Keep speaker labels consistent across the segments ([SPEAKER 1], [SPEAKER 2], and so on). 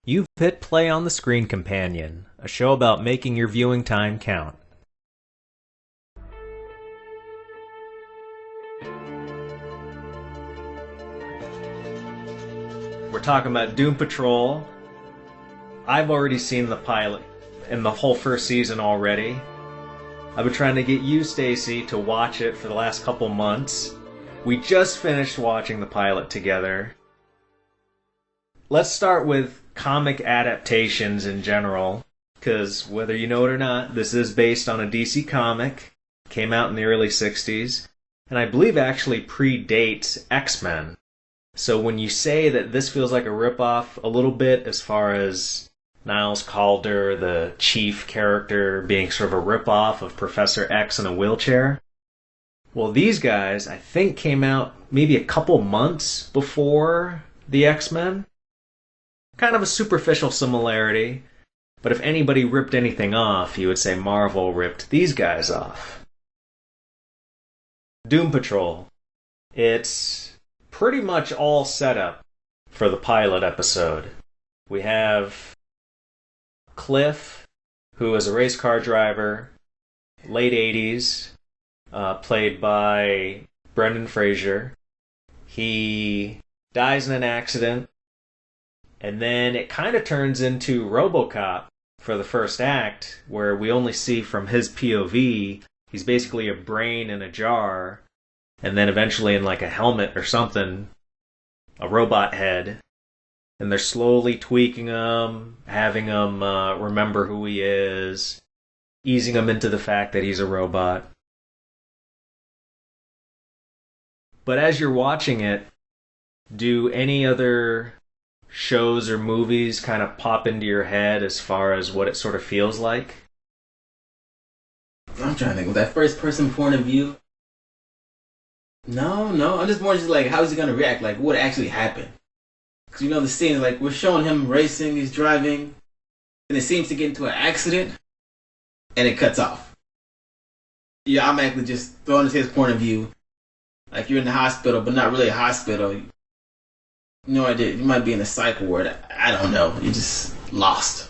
[SPEAKER 1] You've hit play on the Screen Companion, a show about making your viewing time count. We're talking about Doom Patrol. I've already seen the pilot and the whole first season already. I've been trying to get you, Stacey, to watch it for the last couple months. We just finished watching the pilot together. Let's start with comic adaptations in general, because whether you know it or not, this is based on a DC comic. Came out in the early 60s, and I believe actually predates X-Men. So when you say that this feels like a ripoff a little bit as far as Niles Calder, the chief character, being sort of a ripoff of Professor X in a wheelchair, well, these guys, I think, came out maybe a couple months before the X-Men. Kind of a superficial similarity, but if anybody ripped anything off, you would say Marvel ripped these guys off. Doom Patrol. It's pretty much all set up for the pilot episode. We have Cliff, who is a race car driver, late 80s, played by Brendan Fraser. He dies in an accident, and then it kind of turns into RoboCop for the first act, where we only see from his POV. He's basically a brain in a jar, and then eventually in like a helmet or something, a robot head. And they're slowly tweaking him, having him remember who he is, easing him into the fact that he's a robot. But as you're watching it, do any other shows or movies kind of pop into your head as far as what it sort of feels like?
[SPEAKER 2] I'm trying to think. With that first person point of view, no. I'm just more like, how is he going to react? Like, what actually happened? Because you know the scene, like, we're showing him racing, he's driving, and it seems to get into an accident, and it cuts off. Yeah, I'm actually just throwing his point of view. Like, you're in the hospital, but not really a hospital. No idea. You might be in a psych ward. I don't know. You're just lost.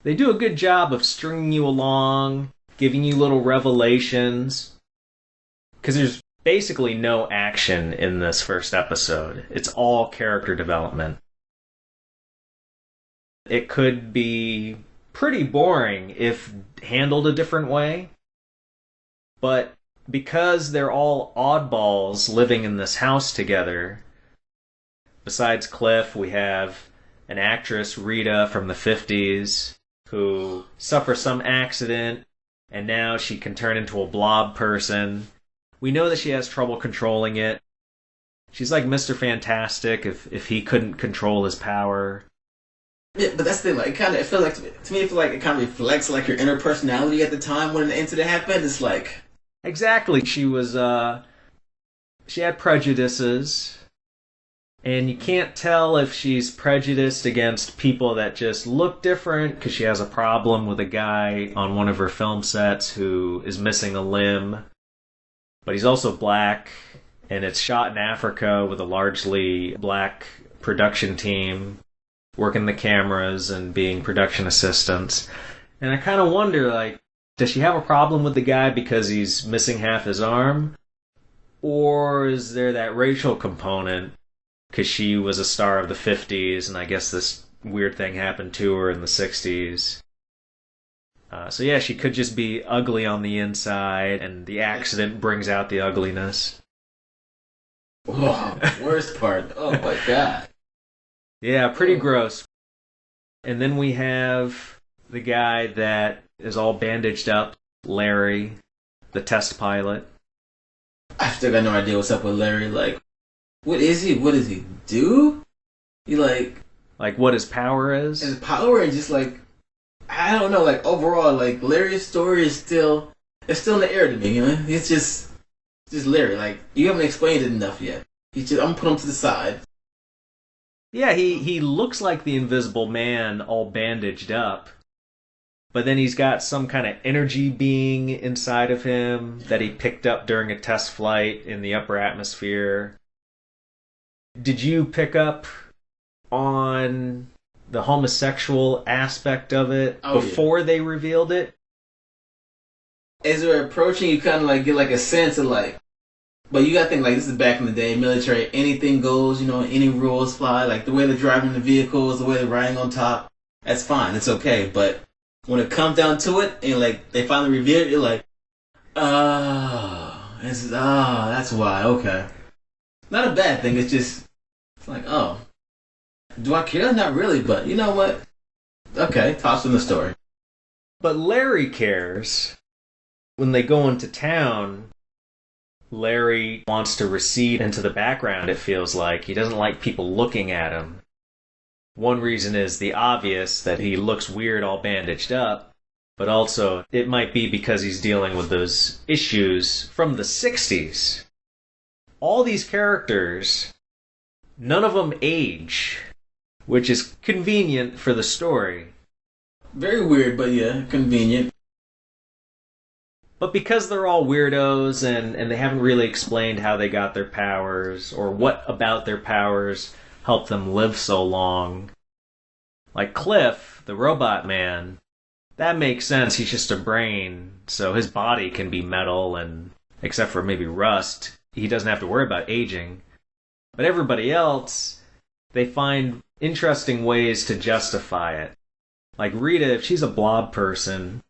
[SPEAKER 1] They do a good job of stringing you along, giving you little revelations. Because there's basically no action in this first episode. It's all character development. It could be pretty boring if handled a different way. But because they're all oddballs living in this house together, besides Cliff, we have an actress, Rita, from the 50s, who suffers some accident, and now she can turn into a blob person. We know that she has trouble controlling it. She's like Mr. Fantastic if he couldn't control his power.
[SPEAKER 2] Yeah, but that's the thing. Like, it feels like to me, it feels like it kind of reflects like your inner personality at the time when the incident happened. It's like
[SPEAKER 1] exactly. She had prejudices. And you can't tell if she's prejudiced against people that just look different because she has a problem with a guy on one of her film sets who is missing a limb. But he's also black, and it's shot in Africa with a largely black production team working the cameras and being production assistants. And I kind of wonder, like, does she have a problem with the guy because he's missing half his arm? Or is there that racial component? Because she was a star of the 50s, and I guess this weird thing happened to her in the 60s. So yeah, she could just be ugly on the inside, and the accident brings out the ugliness.
[SPEAKER 2] Oh, worst part. Oh my god.
[SPEAKER 1] Yeah, pretty gross. And then we have the guy that is all bandaged up, Larry, the test pilot.
[SPEAKER 2] I still got no idea what's up with Larry. Like, what is he? What does he do? He like
[SPEAKER 1] what his power is?
[SPEAKER 2] His power, and just like, I don't know. Like, overall, like, Larry's story is still in the air to me. You know, it's just Larry. Like, you haven't explained it enough yet. I'm gonna put him to the side.
[SPEAKER 1] Yeah, he looks like the Invisible Man, all bandaged up. But then he's got some kind of energy being inside of him that he picked up during a test flight in the upper atmosphere. Did you pick up on the homosexual aspect of it before they revealed it.
[SPEAKER 2] As they're approaching, you kind of like get like a sense of like, but you gotta think like this is back in the day, military, anything goes, you know, any rules fly. Like the way they're driving the vehicles, the way they're riding on top, that's fine, it's okay. But when it comes down to it, and like they finally reveal it, you're like, that's why, okay. Not a bad thing, it's like, oh, do I care? Not really, but you know what? Okay, toss in the story.
[SPEAKER 1] But Larry cares. When they go into town, Larry wants to recede into the background, it feels like. He doesn't like people looking at him. One reason is the obvious, that he looks weird all bandaged up, but also it might be because he's dealing with those issues from the 60s. All these characters, none of them age, which is convenient for the story.
[SPEAKER 2] Very weird, but yeah, convenient.
[SPEAKER 1] But because they're all weirdos and they haven't really explained how they got their powers or what about their powers helped them live so long. Like Cliff, the robot man, that makes sense. He's just a brain, so his body can be metal and, except for maybe rust, he doesn't have to worry about aging. But everybody else, they find interesting ways to justify it. Like Rita, if she's a blob person,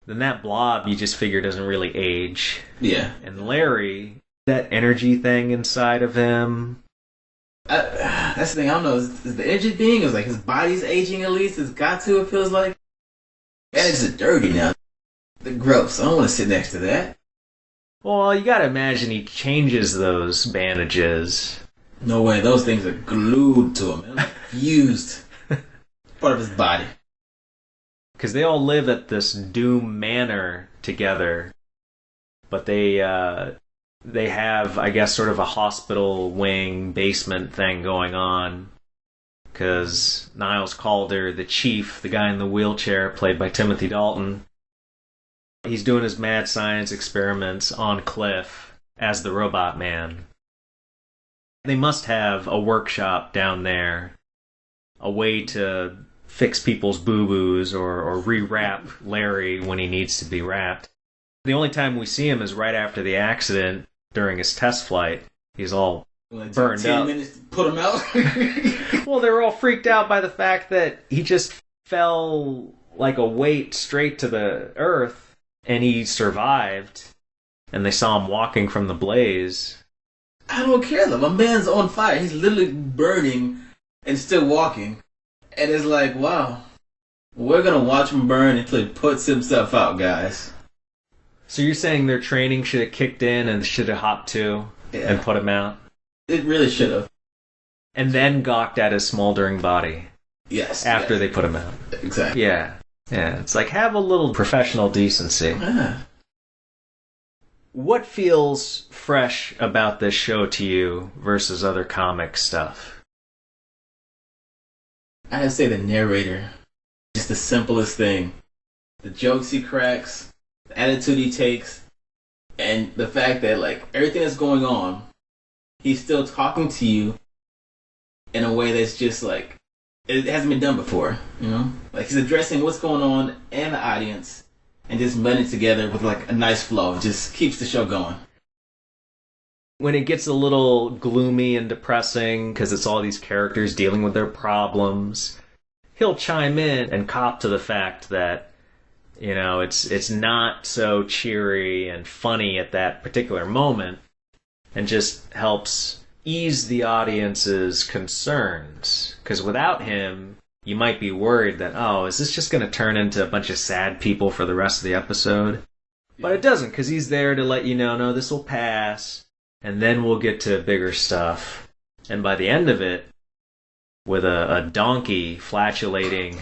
[SPEAKER 1] then that blob you just figure doesn't really age.
[SPEAKER 2] Yeah.
[SPEAKER 1] And Larry, that energy thing inside of him.
[SPEAKER 2] That's the thing, I don't know, is the energy thing, is like his body's aging at least, it's got to, it feels like. And it's dirty now. The gross, I don't want to sit next to that.
[SPEAKER 1] Well, you gotta imagine he changes those bandages.
[SPEAKER 2] No way, those things are glued to him. They're fused. Part of his body.
[SPEAKER 1] Because they all live at this Doom Manor together, but they have, I guess, sort of a hospital wing basement thing going on. Because Niles Calder, the chief, the guy in the wheelchair, played by Timothy Dalton, he's doing his mad science experiments on Cliff as the robot man. They must have a workshop down there, a way to fix people's boo-boos or re-wrap Larry when he needs to be wrapped. The only time we see him is right after the accident during his test flight. He's all burned
[SPEAKER 2] 10
[SPEAKER 1] up.
[SPEAKER 2] minutes to put him out?
[SPEAKER 1] Well, they were all freaked out by the fact that he just fell like a weight straight to the earth, and he survived, and they saw him walking from the blaze.
[SPEAKER 2] I don't care though, my man's on fire. He's literally burning and still walking. And it's like, wow, we're gonna watch him burn until he puts himself out, guys.
[SPEAKER 1] So you're saying their training should have kicked in and should have hopped to and put him out?
[SPEAKER 2] It really should have.
[SPEAKER 1] And then gawked at his smoldering body.
[SPEAKER 2] Yes.
[SPEAKER 1] After they put him out.
[SPEAKER 2] Exactly.
[SPEAKER 1] Yeah. Yeah. It's like, have a little professional decency.
[SPEAKER 2] Yeah.
[SPEAKER 1] What feels fresh about this show to you versus other comic stuff?
[SPEAKER 2] I'd say the narrator. Just the simplest thing. The jokes he cracks, the attitude he takes, and the fact that, like, everything that's going on, he's still talking to you in a way that's just, like, it hasn't been done before, you know? Like, he's addressing what's going on and the audience, and just blending it together with, like, a nice flow. It just keeps the show going.
[SPEAKER 1] When it gets a little gloomy and depressing because it's all these characters dealing with their problems, he'll chime in and cop to the fact that, you know, it's not so cheery and funny at that particular moment, and just helps ease the audience's concerns. Because without him, you might be worried that, oh, is this just going to turn into a bunch of sad people for the rest of the episode? But it doesn't, because he's there to let you know, no, this will pass. And then we'll get to bigger stuff. And by the end of it, with a donkey flatulating.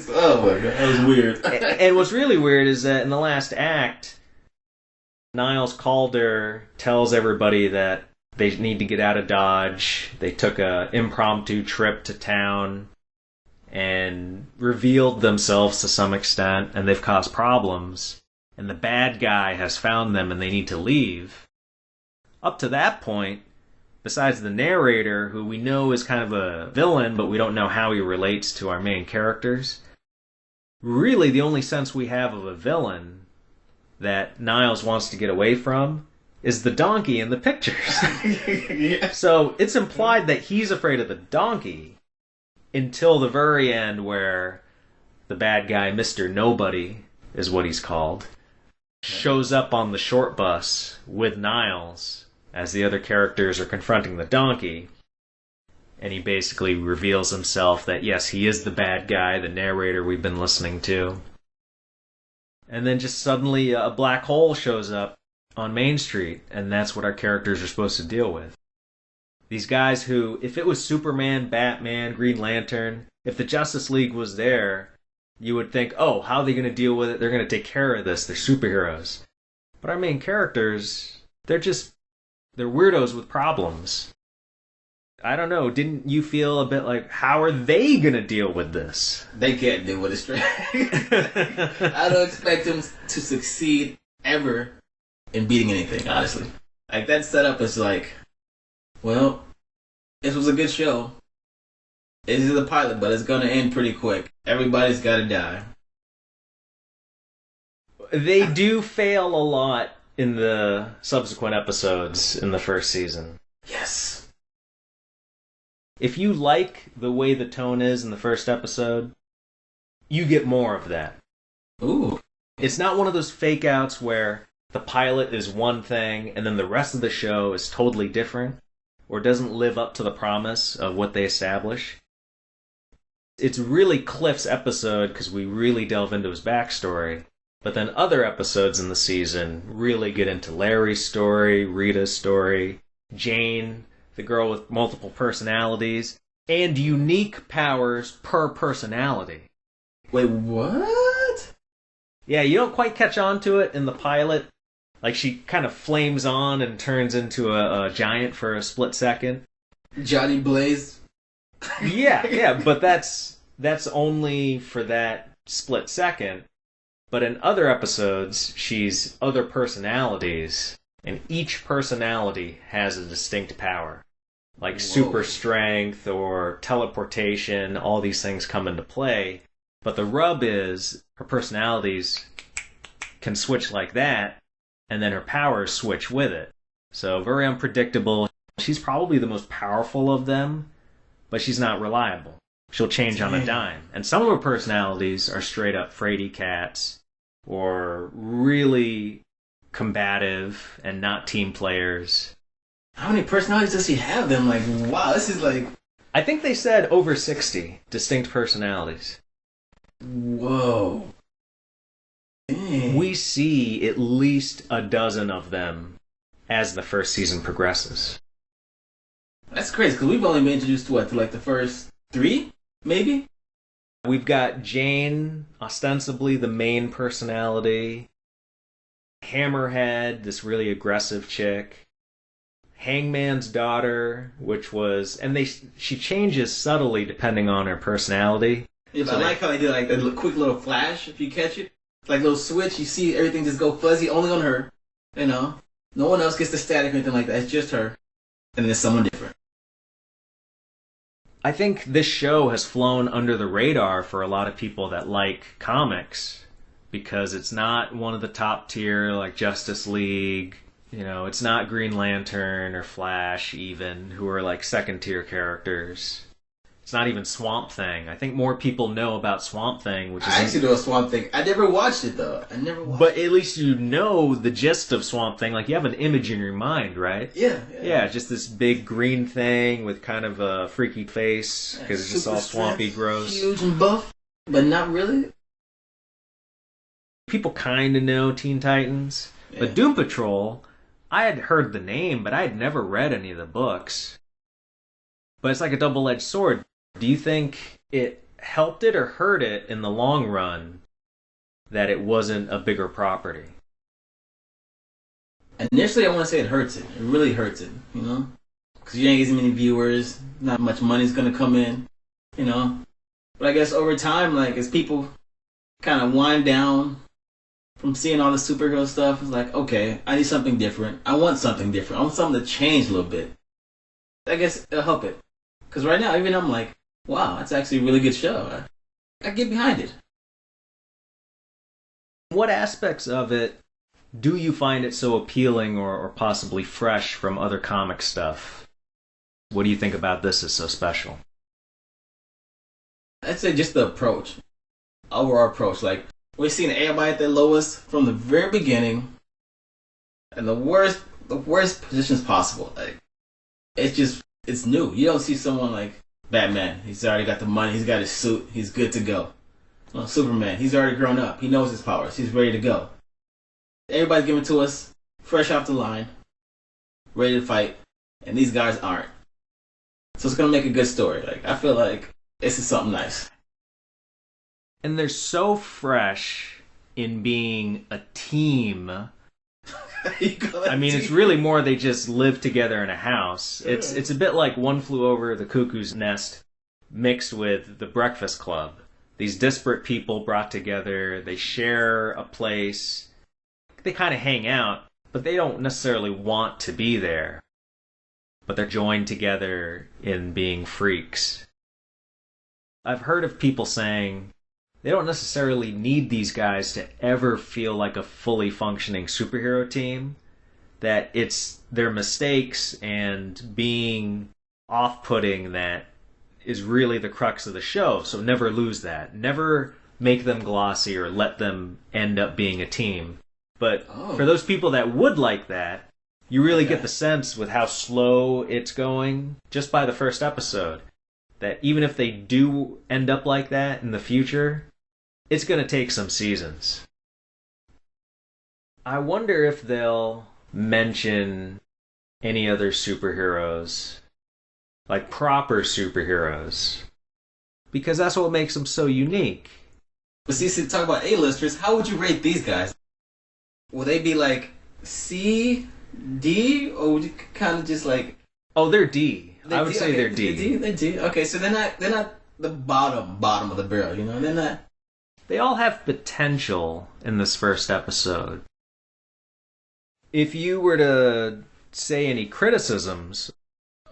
[SPEAKER 2] Oh my god, that was weird.
[SPEAKER 1] And what's really weird is that in the last act, Niles Calder tells everybody that they need to get out of Dodge. They took an impromptu trip to town and revealed themselves to some extent, and they've caused problems. And the bad guy has found them and they need to leave. Up to that point, besides the narrator, who we know is kind of a villain, but we don't know how he relates to our main characters, really the only sense we have of a villain that Niles wants to get away from is the donkey in the pictures.
[SPEAKER 2] Yeah.
[SPEAKER 1] So it's implied that he's afraid of the donkey until the very end, where the bad guy, Mr. Nobody is what he's called, shows up on the short bus with Niles as the other characters are confronting the donkey. And he basically reveals himself that, yes, he is the bad guy, the narrator we've been listening to. And then just suddenly a black hole shows up on Main Street, and that's what our characters are supposed to deal with. These guys who, if it was Superman, Batman, Green Lantern, if the Justice League was there, you would think, oh, how are they going to deal with it? They're going to take care of this. They're superheroes. But our main characters, they're weirdos with problems. I don't know, didn't you feel a bit like, how are they going to deal with this?
[SPEAKER 2] They can't deal with it straight. I don't expect them to succeed ever in beating anything, honestly. Like, that setup is like, well, this was a good show. This is a pilot, but it's going to end pretty quick. Everybody's got to die.
[SPEAKER 1] They do fail a lot in the subsequent episodes in the first season.
[SPEAKER 2] Yes.
[SPEAKER 1] If you like the way the tone is in the first episode, you get more of that.
[SPEAKER 2] Ooh.
[SPEAKER 1] It's not one of those fake outs where the pilot is one thing and then the rest of the show is totally different or doesn't live up to the promise of what they establish. It's really Cliff's episode because we really delve into his backstory. But then other episodes in the season really get into Larry's story, Rita's story, Jane, the girl with multiple personalities, and unique powers per personality.
[SPEAKER 2] Wait, what?
[SPEAKER 1] Yeah, you don't quite catch on to it in the pilot. Like, she kind of flames on and turns into a giant for a split second.
[SPEAKER 2] Johnny Blaze?
[SPEAKER 1] Yeah, but that's only for that split second. But in other episodes, she's other personalities, and each personality has a distinct power. Like super strength or teleportation, all these things come into play. But the rub is her personalities can switch like that, and then her powers switch with it. So very unpredictable. She's probably the most powerful of them, but she's not reliable. She'll change on a dime. And some of her personalities are straight up fraidy cats or really combative and not team players.
[SPEAKER 2] How many personalities does she have then? Like, wow, this is like...
[SPEAKER 1] I think they said over 60 distinct personalities.
[SPEAKER 2] Whoa. Dang.
[SPEAKER 1] We see at least a dozen of them as the first season progresses.
[SPEAKER 2] That's crazy, because we've only been introduced to what? To like the first 3, maybe?
[SPEAKER 1] We've got Jane, ostensibly the main personality. Hammerhead, this really aggressive chick. Hangman's daughter, which was... And she changes subtly depending on her personality.
[SPEAKER 2] Yeah, so I like how they do like a quick little flash, if you catch it. Like a little switch, you see everything just go fuzzy, only on her. You know? No one else gets the static or anything like that. It's just her. And then it's someone different.
[SPEAKER 1] I think this show has flown under the radar for a lot of people that like comics because it's not one of the top tier like Justice League. You know, it's not Green Lantern or Flash even, who are like second tier characters. It's not even Swamp Thing. I think more people know about Swamp Thing, which is...
[SPEAKER 2] I actually know a Swamp Thing. I never watched it, though.
[SPEAKER 1] But at least you know the gist of Swamp Thing. Like, you have an image in your mind, right?
[SPEAKER 2] Yeah,
[SPEAKER 1] just this big green thing with kind of a freaky face, because it's just all swampy, gross.
[SPEAKER 2] Huge and buff, but not really.
[SPEAKER 1] People kind of know Teen Titans. Yeah. But Doom Patrol, I had heard the name, but I had never read any of the books. But it's like a double-edged sword. Do you think it helped it or hurt it in the long run that it wasn't a bigger property?
[SPEAKER 2] Initially, I want to say it hurts it. It really hurts it, you know? Because you ain't getting many viewers, not much money's going to come in, you know? But I guess over time, like, as people kind of wind down from seeing all the superhero stuff, it's like, okay, I need something different. I want something different. I want something to change a little bit. I guess it'll help it. Because right now, even I'm like, wow, that's actually a really good show. I get behind it.
[SPEAKER 1] What aspects of it do you find it so appealing or possibly fresh from other comic stuff? What do you think about this is so special?
[SPEAKER 2] I'd say just the approach. Overall approach. Like, we're seeing everybody at their lowest from the very beginning. And the worst positions possible. Like, it's new. You don't see someone like Batman. He's already got the money. He's got his suit. He's good to go. Well, Superman. He's already grown up. He knows his powers. He's ready to go. Everybody's given to us fresh off the line, ready to fight, and these guys aren't. So it's gonna make a good story. Like, I feel like this is something nice.
[SPEAKER 1] And they're so fresh in being a team. I mean, it's really more they just live together in a house. It's a bit like One Flew Over the Cuckoo's Nest mixed with The Breakfast Club. These disparate people brought together, they share a place, they kind of hang out, but they don't necessarily want to be there. But they're joined together in being freaks. I've heard of people saying they don't necessarily need these guys to ever feel like a fully functioning superhero team, that it's their mistakes and being off-putting that is really the crux of the show. So never lose that. Never make them glossy or let them end up being a team. But for those people that would like that, you really get the sense with how slow it's going just by the first episode that even if they do end up like that in the future, it's going to take some seasons. I wonder if they'll mention any other superheroes, like proper superheroes, because that's what makes them so unique.
[SPEAKER 2] But see, talk about A-listers, how would you rate these guys? Will they be like C, D, or would you kind of just like...
[SPEAKER 1] Oh, they're D. I would say they're D.
[SPEAKER 2] They're D. Okay, so they're not the bottom of the barrel, you know? They're not...
[SPEAKER 1] They all have potential in this first episode. If you were to say any criticisms,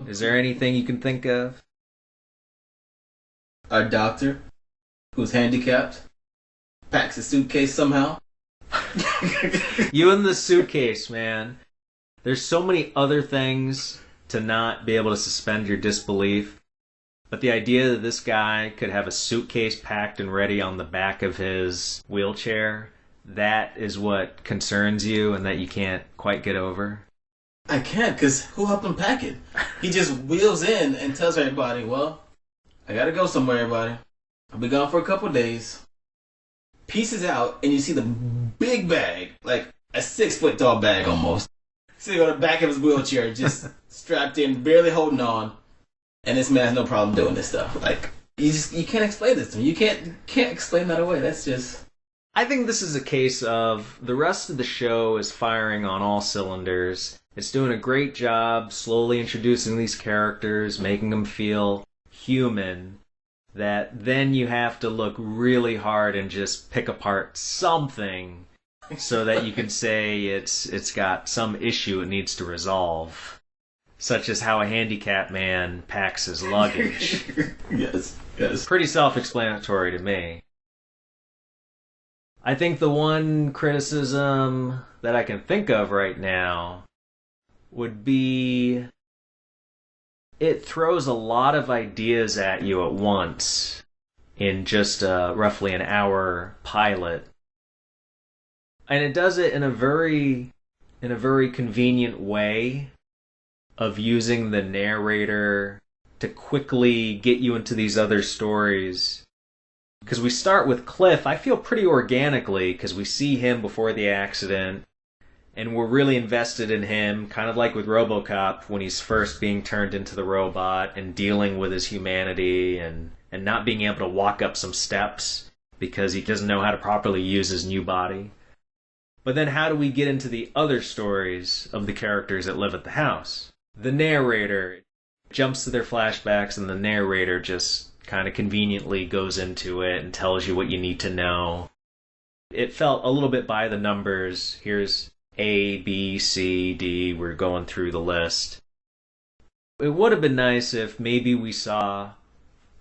[SPEAKER 1] is there anything you can think of?
[SPEAKER 2] Our doctor, who's handicapped, packs a suitcase somehow.
[SPEAKER 1] You and the suitcase, man. There's so many other things to not be able to suspend your disbelief. But the idea that this guy could have a suitcase packed and ready on the back of his wheelchair, that is what concerns you and that you can't quite get over?
[SPEAKER 2] I can't, because who helped him pack it? He just wheels in and tells everybody, well, I gotta go somewhere, everybody. I'll be gone for a couple days. Pieces out, and you see the big bag, like a 6-foot tall bag almost, sitting on the back of his wheelchair, just strapped in, barely holding on. And this man has no problem doing this stuff. Like, you can't explain this to me. You can't explain that away. That's just...
[SPEAKER 1] I think this is a case of the rest of the show is firing on all cylinders. It's doing a great job slowly introducing these characters, making them feel human, that then you have to look really hard and just pick apart something so that you can say it's got some issue it needs to resolve. Such as how a handicapped man packs his luggage.
[SPEAKER 2] Yes.
[SPEAKER 1] Pretty self-explanatory to me. I think the one criticism that I can think of right now would be it throws a lot of ideas at you at once in just roughly an hour pilot. And it does it in a very convenient way of using the narrator to quickly get you into these other stories. Because we start with Cliff, I feel pretty organically, because we see him before the accident, and we're really invested in him, kind of like with RoboCop, when he's first being turned into the robot and dealing with his humanity and not being able to walk up some steps because he doesn't know how to properly use his new body. But then how do we get into the other stories of the characters that live at the house? The narrator jumps to their flashbacks, and the narrator just kind of conveniently goes into it and tells you what you need to know. It felt a little bit by the numbers. Here's A, B, C, D. We're going through the list. It would have been nice if maybe we saw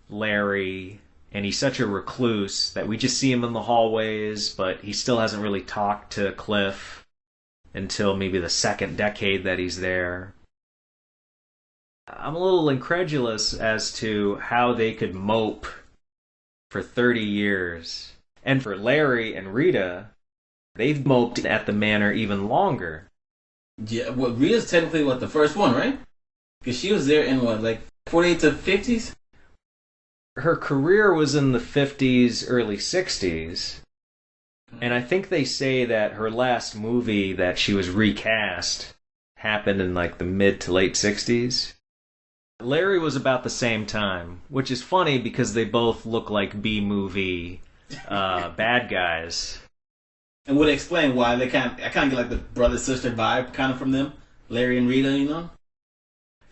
[SPEAKER 1] Larry and he's such a recluse that we just see him in the hallways, but he still hasn't really talked to Cliff until maybe the second decade that he's there. I'm a little incredulous as to how they could mope for 30 years. And for Larry and Rita, they've moped at the manor even longer.
[SPEAKER 2] Yeah, well, Rita's technically, the first one, right? Because she was there in, 48 to 50s?
[SPEAKER 1] Her career was in the 50s, early 60s. And I think they say that her last movie that she was recast happened in, the mid to late 60s. Larry was about the same time, which is funny because they both look like B-movie bad guys.
[SPEAKER 2] And would explain why I kind of get the brother-sister vibe kind of from them. Larry and Rita, you know?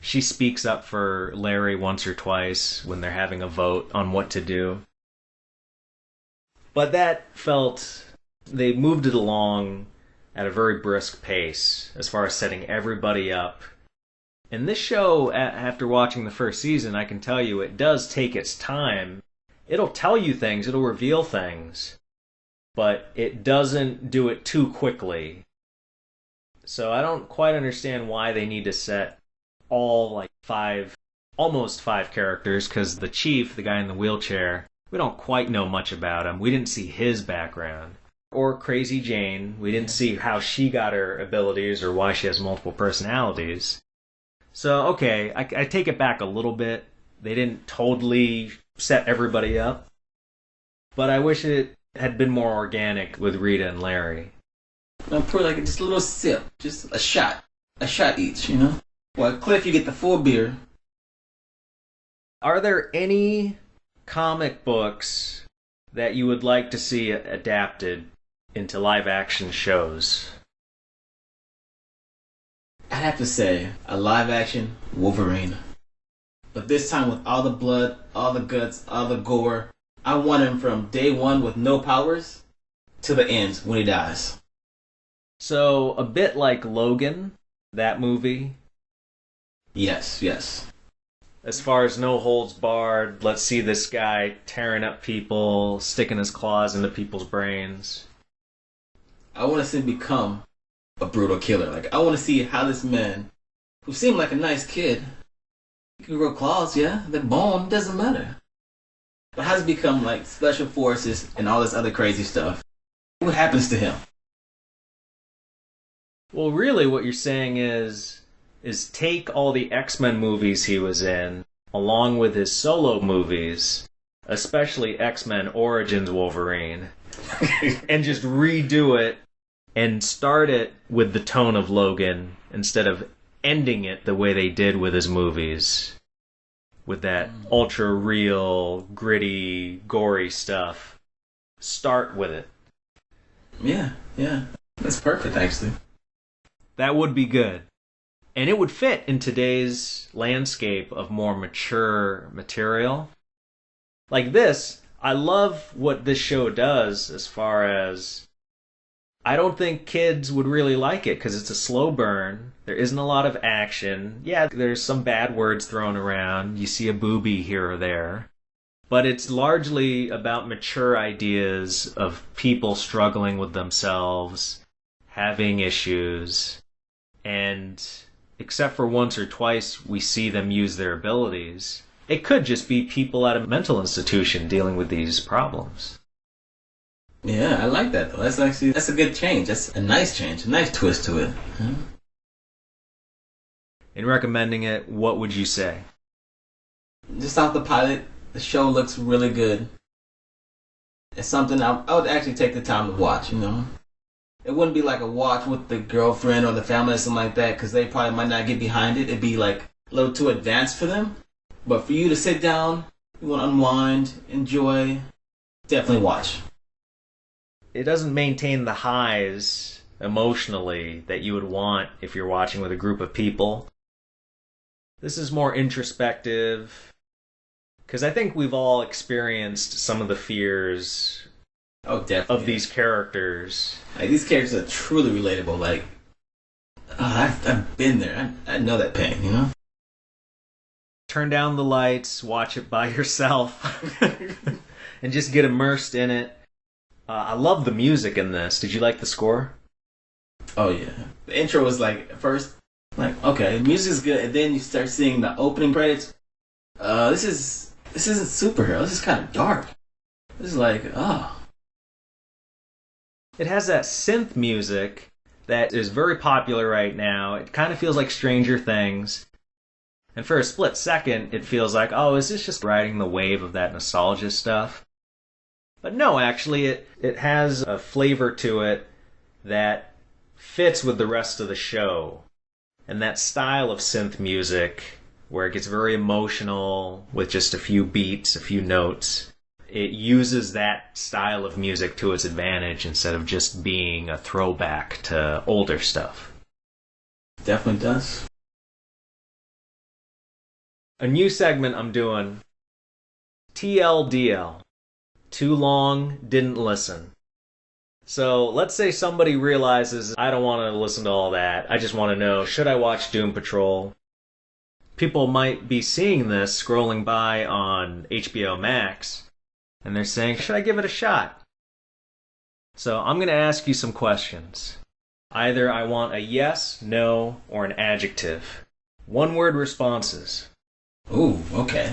[SPEAKER 1] She speaks up for Larry once or twice when they're having a vote on what to do. But they moved it along at a very brisk pace as far as setting everybody up. And this show, after watching the first season, I can tell you it does take its time. It'll tell you things, it'll reveal things, but it doesn't do it too quickly. So I don't quite understand why they need to set all almost five characters, because the chief, the guy in the wheelchair, we don't quite know much about him. We didn't see his background. Or Crazy Jane, we didn't see how she got her abilities or why she has multiple personalities. So, okay, I take it back a little bit. They didn't totally set everybody up. But I wish it had been more organic with Rita and Larry.
[SPEAKER 2] I'm pretty just a little sip, just a shot each, you know? Well, Cliff, you get the full beer.
[SPEAKER 1] Are there any comic books that you would like to see adapted into live-action shows?
[SPEAKER 2] I'd have to say a live-action Wolverine. But this time with all the blood, all the guts, all the gore. I want him from day one with no powers to the end when he dies.
[SPEAKER 1] So, a bit like Logan, that movie.
[SPEAKER 2] Yes.
[SPEAKER 1] As far as no holds barred, let's see this guy tearing up people, sticking his claws into people's brains.
[SPEAKER 2] I want to see him become a brutal killer. I want to see how this man, who seemed like a nice kid, he can grow claws, yeah, the bone doesn't matter. But how does he become special forces and all this other crazy stuff? What happens to him?
[SPEAKER 1] Well, really what you're saying is take all the X-Men movies he was in, along with his solo movies, especially X-Men Origins Wolverine, and just redo it and start it with the tone of Logan instead of ending it the way they did with his movies. With that ultra-real, gritty, gory stuff. Start with it.
[SPEAKER 2] Yeah. That's perfect, actually.
[SPEAKER 1] That would be good. And it would fit in today's landscape of more mature material. Like this, I love what this show does as far as I don't think kids would really like it because it's a slow burn. There isn't a lot of action. Yeah, there's some bad words thrown around. You see a boobie here or there. But it's largely about mature ideas of people struggling with themselves, having issues, and except for once or twice we see them use their abilities, it could just be people at a mental institution dealing with these problems.
[SPEAKER 2] Yeah, I like that though. That's a good change. That's a nice change, a nice twist to it. Huh?
[SPEAKER 1] In recommending it, what would you say?
[SPEAKER 2] Just off the pilot, the show looks really good. It's something I would actually take the time to watch, you know? It wouldn't be like a watch with the girlfriend or the family or something like that, because they probably might not get behind it. It'd be a little too advanced for them. But for you to sit down, you want to unwind, enjoy, definitely watch.
[SPEAKER 1] It doesn't maintain the highs emotionally that you would want if you're watching with a group of people. This is more introspective, because I think we've all experienced some of the fears of these characters.
[SPEAKER 2] These characters are truly relatable. I've been there. I know that pain, you know?
[SPEAKER 1] turn down the lights, watch it by yourself, and just get immersed in it. I love the music in this. Did you like the score?
[SPEAKER 2] Oh yeah, the intro was like at first, like okay, the music's good, and then you start seeing the opening credits. This isn't superhero. This is kind of dark. This is like
[SPEAKER 1] It has that synth music that is very popular right now. It kind of feels like Stranger Things. And for a split second, it feels like, oh, is this just riding the wave of that nostalgia stuff? But no, actually, it has a flavor to it that fits with the rest of the show. And that style of synth music, where it gets very emotional with just a few beats, a few notes, it uses that style of music to its advantage instead of just being a throwback to older stuff.
[SPEAKER 2] Definitely does.
[SPEAKER 1] A new segment I'm doing, TLDL. Too long, didn't listen. So let's say somebody realizes, I don't want to listen to all that. I just want to know, should I watch Doom Patrol? People might be seeing this scrolling by on HBO Max, and they're saying, should I give it a shot? So I'm going to ask you some questions. Either I want a yes, no, or an adjective. One-word responses.
[SPEAKER 2] Ooh, okay.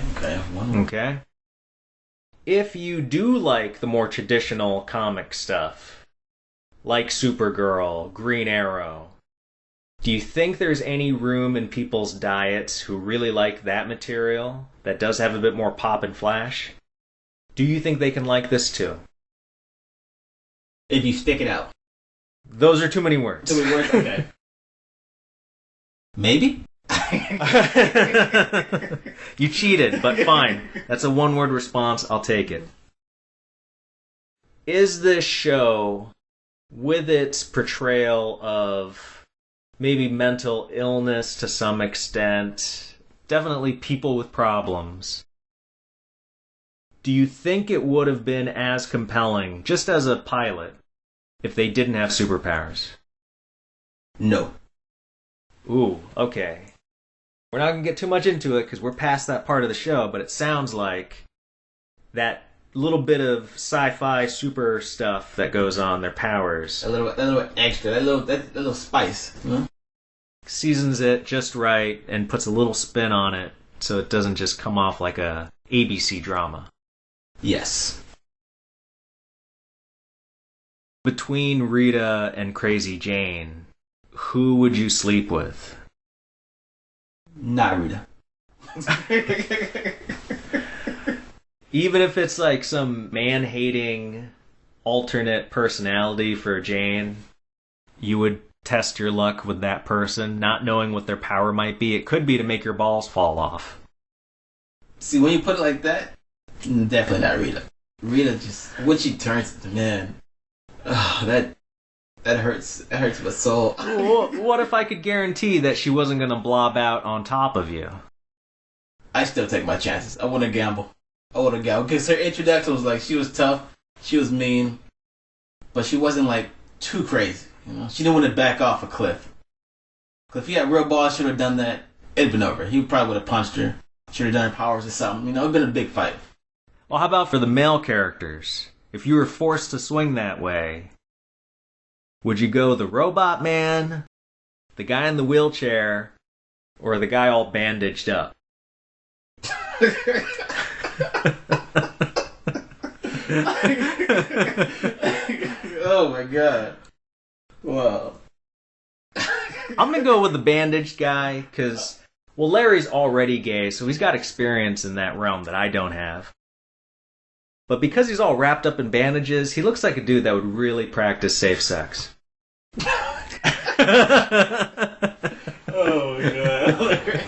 [SPEAKER 1] Okay. If you do like the more traditional comic stuff, like Supergirl, Green Arrow, do you think there's any room in people's diets who really like that material that does have a bit more pop and flash? Do you think they can like this too?
[SPEAKER 2] If you stick it out.
[SPEAKER 1] Those are too many words.
[SPEAKER 2] Too many words? Okay. Maybe?
[SPEAKER 1] You cheated, but fine. That's a one-word response. I'll take it. Is this show, with its portrayal of maybe mental illness to some extent, definitely people with problems, do you think it would have been as compelling, just as a pilot, if they didn't have superpowers?
[SPEAKER 2] No.
[SPEAKER 1] Ooh, okay. We're not going to get too much into it because we're past that part of the show, but it sounds like that little bit of sci-fi super stuff that goes on, their powers.
[SPEAKER 2] That little extra, that little spice. You know?
[SPEAKER 1] Seasons it just right and puts a little spin on it so it doesn't just come off like a ABC drama.
[SPEAKER 2] Yes.
[SPEAKER 1] Between Rita and Crazy Jane, who would you sleep with?
[SPEAKER 2] Not Rita.
[SPEAKER 1] Even if it's like some man-hating alternate personality for Jane, you would test your luck with that person, not knowing what their power might be. It could be to make your balls fall off.
[SPEAKER 2] See, when you put it like that, definitely not Rita. Rita just, when she turns to man, that hurts. That hurts my soul.
[SPEAKER 1] What if I could guarantee that she wasn't going to blob out on top of you?
[SPEAKER 2] I still take my chances. I want to gamble. Because her introduction was like, she was tough, she was mean, but she wasn't like too crazy. You know, she didn't want to back off a Cliff. If he had real balls, should have done that. It'd been over. He probably would have punched her. Should have done her powers or something. You know, it'd been a big fight.
[SPEAKER 1] Well, how about for the male characters? If you were forced to swing that way, would you go the robot man, the guy in the wheelchair, or the guy all bandaged up?
[SPEAKER 2] Oh my god. Wow.
[SPEAKER 1] I'm gonna go with the bandaged guy, because, well, Larry's already gay, so he's got experience in that realm that I don't have. But because he's all wrapped up in bandages, he looks like a dude that would really practice safe sex.
[SPEAKER 2] Oh my god.